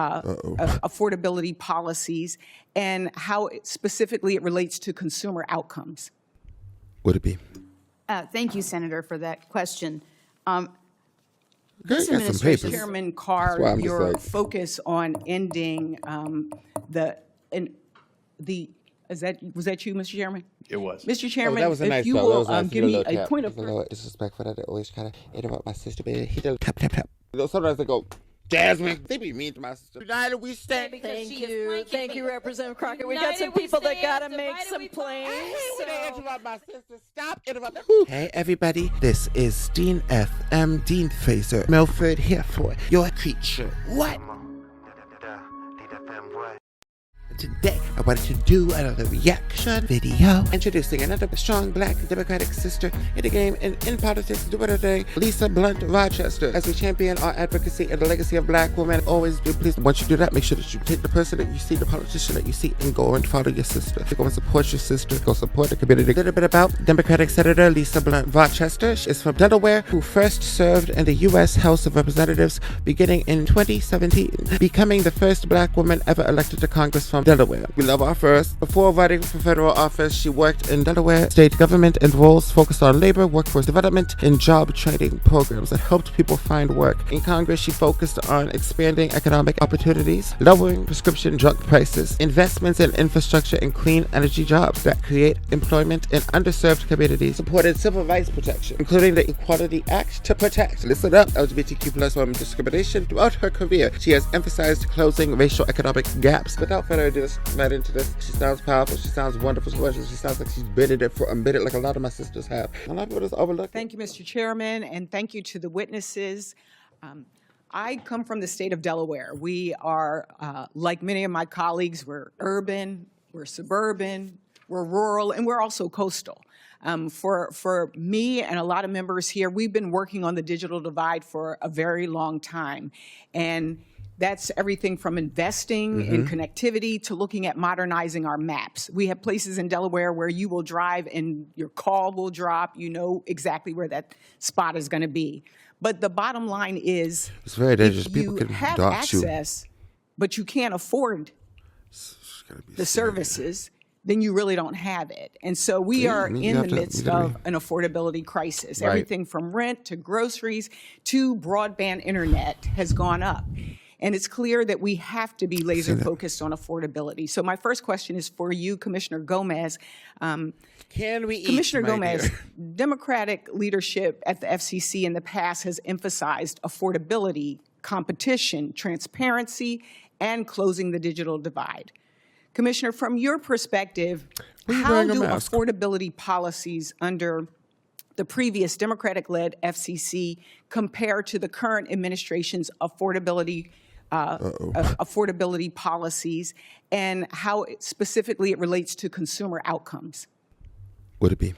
affordability policies and how specifically it relates to consumer outcomes? Would it be? Thank you, Senator, for that question. This administration, Chairman Carr, your focus on ending was that you, Mr. Chairman? It was. Mr. Chairman, that was a nice if you throw. will That was nice. give me a Tap. point of... A little disrespectful that they always try to interrupt my sister, baby. He does tap, tap, tap. Sometimes they go, Jasmine. They be mean to my sister. United we stand. Thank you. Thank you, Representative Crockett. We got some people that got to make some claims. I hate when they interrupt my sister. Stop interrupting. Hey, everybody. This is Dean F. M. Dean Fraser Milford here for your creature. What? Today, I wanted to do another reaction video introducing another strong black Democratic sister in the game and in politics doing her thing, Lisa Blunt Rochester. As we champion our advocacy and the legacy of black women, always do please, once you do that, make sure that you take the person that you see, the politician that you see, and go and follow your sister. Go and support your sister. Go support the community. A little bit about Democratic Senator Lisa Blunt Rochester. She is from Delaware, who first served in the U.S. House of Representatives beginning in 2017, becoming the first black woman ever elected to Congress from Delaware. We love our first. Before running for federal office, she worked in Delaware state government in roles focused on labor, workforce development, and job training programs that helped people find work. In Congress, she focused on expanding economic opportunities, lowering prescription drug prices, investments in infrastructure and clean energy jobs that create employment in underserved communities, supported civil rights protection, including the Equality Act to protect, listen up, LGBTQ plus women discrimination. Throughout her career, she has emphasized closing racial economic gaps. Without further ado, right into this. She sounds powerful. She sounds wonderful. She sounds like she's been in it for a minute, like a lot of my sisters have. A lot of people just overlook. Thank you, Mr. Chairman, and thank you to the witnesses. I come from the state of Delaware. We are, like many of my colleagues, we're urban, we're suburban, we're rural, and we're also coastal. For me and a lot of members here, we've been working on the digital divide for a very long time. And that's everything from investing in connectivity to looking at modernizing our maps. We have places in Delaware where you will drive and your call will drop. You know exactly where that spot is going to be. But the bottom line is, it's very dangerous. If people you can have dox access, but you can't afford the services, then you really don't have it. And so we are in the midst of an affordability crisis. Right. Everything from rent to groceries to broadband internet has gone up. And it's clear that we have to be laser focused on affordability. So my first question is for you, Commissioner Gomez. Can we eat, Commissioner Gomez, dear? Democratic leadership at the FCC in the past has emphasized affordability, competition, transparency, and closing the digital divide. Commissioner, from your perspective, how do affordability policies under the previous Democratic-led FCC compare to the current administration's affordability policies and how specifically it relates to consumer outcomes? Would it be?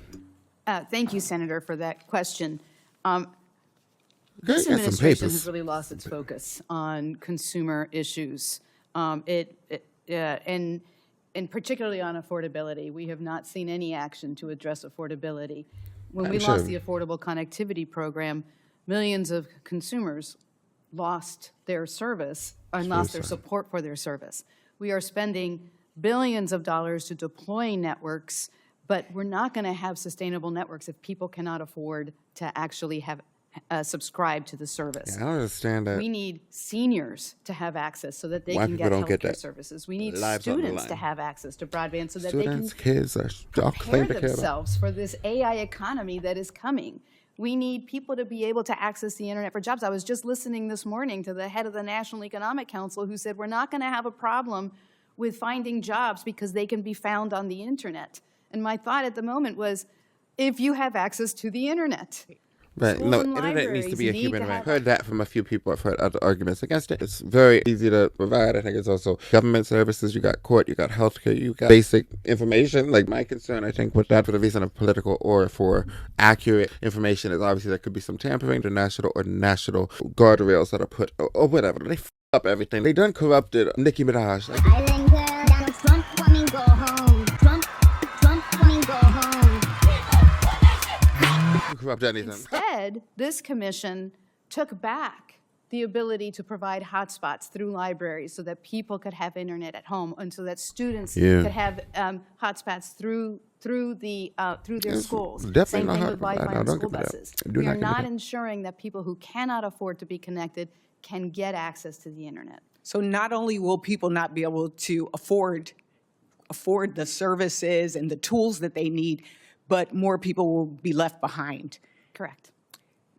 Thank you, Senator, for that question. This administration has really lost its focus on consumer issues, and particularly on affordability. We have not seen any action to address affordability. When we lost the Affordable Connectivity Program, millions of consumers lost their service and lost their support for their service. We are spending billions of dollars to deploy networks, but we're not going to have sustainable networks if people cannot afford to actually have subscribe to the service. Yeah, I don't understand that. We need seniors to have access so that they can get healthcare services. We need students to have access to broadband so that they can prepare themselves for this AI economy that is coming. We need people to be able to access the internet for jobs. I was just listening this morning to the head of the National Economic Council who said we're not going to have a problem with finding jobs because they can be found on the internet. And my thought at the moment was, if you have access to the internet, Right. No, internet needs to be a human right. I've heard that from a few people. I've heard other arguments against it. It's very easy to provide. I think it's also government services. You got court, you got healthcare, you got basic information. Like my concern, I think, with that for the reason of political or for accurate information is obviously there could be some tampering to national guardrails that are put or whatever. They f up everything. They done corrupted Nicki Minaj. Like, Island girl, Donald Trump, wanna go home. Trump, wanna go home. corrupt anything. Instead, this commission took back the ability to provide hotspots through libraries so that people could have internet at home, and so that students could have hotspots through their schools. Same thing with Wi-Fi on school buses. We are not ensuring that people who cannot afford to be connected can get access to the internet. So not only will people not be able to afford the services and the tools that they need, but more people will be left behind. Correct.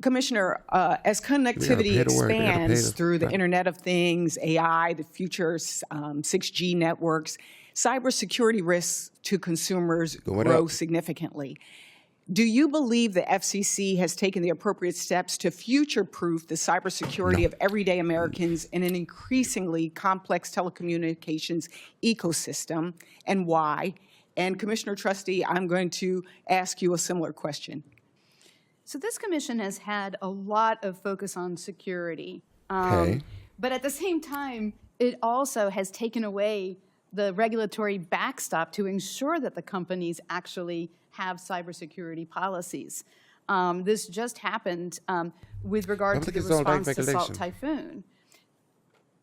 Commissioner, as connectivity expands through the Internet of Things, AI, the future 6G networks, cybersecurity risks to consumers grow significantly. Do you believe the FCC has taken the appropriate steps to future-proof the cybersecurity of everyday Americans in an increasingly complex telecommunications ecosystem, and why? And Commissioner Trustee, I'm going to ask you a similar question. So this commission has had a lot of focus on security, but at the same time, it also has taken away the regulatory backstop to ensure that the companies actually have cybersecurity policies. This just happened with regard to the response to Salt Typhoon.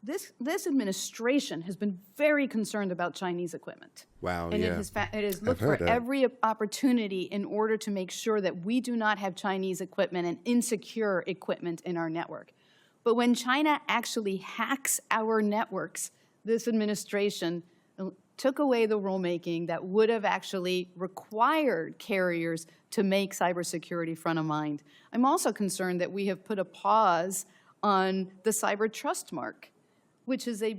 This administration has been very concerned about Chinese equipment. Wow, and yeah. it has looked for every opportunity in order to make sure that we do not have Chinese equipment and insecure equipment in our network. But when China actually hacks our networks, this administration took away the rulemaking that would have actually required carriers to make cybersecurity front of mind. I'm also concerned that we have put a pause on the cyber trust mark, which is a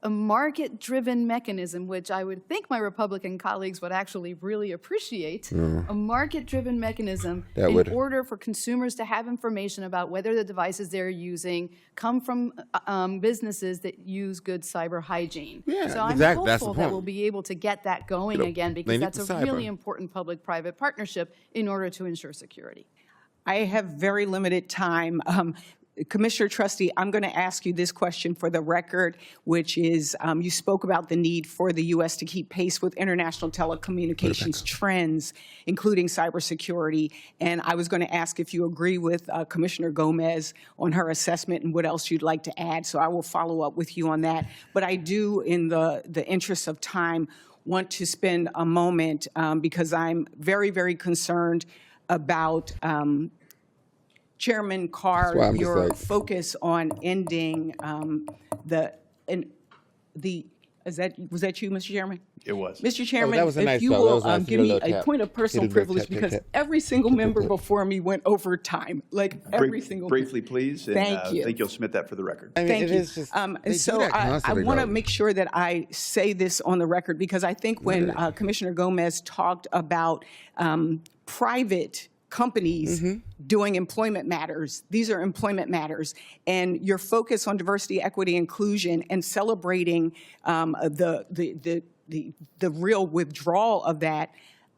market-driven mechanism, which I would think my Republican colleagues would actually really appreciate, a market-driven mechanism in order for consumers to have information about whether the devices they're using come from businesses that use good cyber hygiene. So I'm hopeful that we'll be able to get that going again, because that's a really important public-private partnership in order to ensure security. I have very limited time. Commissioner Trustee, I'm going to ask you this question for the record, which is, you spoke about the need for the U.S. to keep pace with international telecommunications trends, including cybersecurity. And I was going to ask if you agree with Commissioner Gomez on her assessment and what else you'd like to add. So I will follow up with you on that. But I do, in the interest of time, want to spend a moment because I'm very, very concerned about Chairman Carr, your focus on ending was that you, Mr. Chairman? It was. Mr. Chairman, if you will give me a point of personal privilege, because every single member before me went over time, like every single Briefly, please. And, Thank you. I think you'll submit that for the record. I mean, Thank you. So I want to make sure that I say this on the record, because I think when Commissioner Gomez talked about private companies doing employment matters, these are employment matters, and your focus on diversity, equity, inclusion, and celebrating the real withdrawal of that,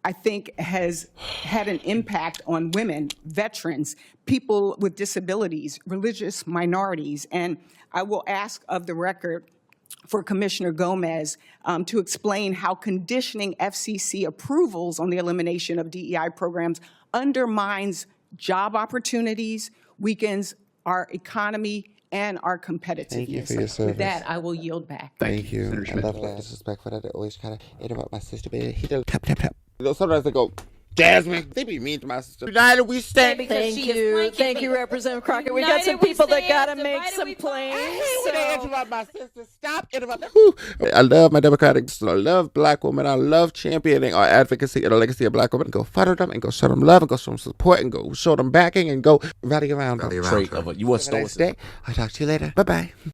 I think has had an impact on women, veterans, people with disabilities, religious minorities. And I will ask of the record for Commissioner Gomez to explain how conditioning FCC approvals on the elimination of DEI programs undermines job opportunities, weakens our economy, and our competitiveness. Thank you for your service. With that, I will yield back. Thank you. I love that disrespect for that. They always try to interrupt my sister, but he does tap, tap, tap. Sometimes they go, Jasmine, they be mean to my sister. United we stand. Thank you, Representative Crockett. We got some people that gotta make some plans. When they interrupt my sister, stop interrupting. I love my Democratic sister. I love black women. I love championing our advocacy and the legacy of black women. Go follow them and go show them love and go show them support and go show them backing and go rally around. Trait of a U.S. Have a nice day. I'll talk to you later. Bye-bye.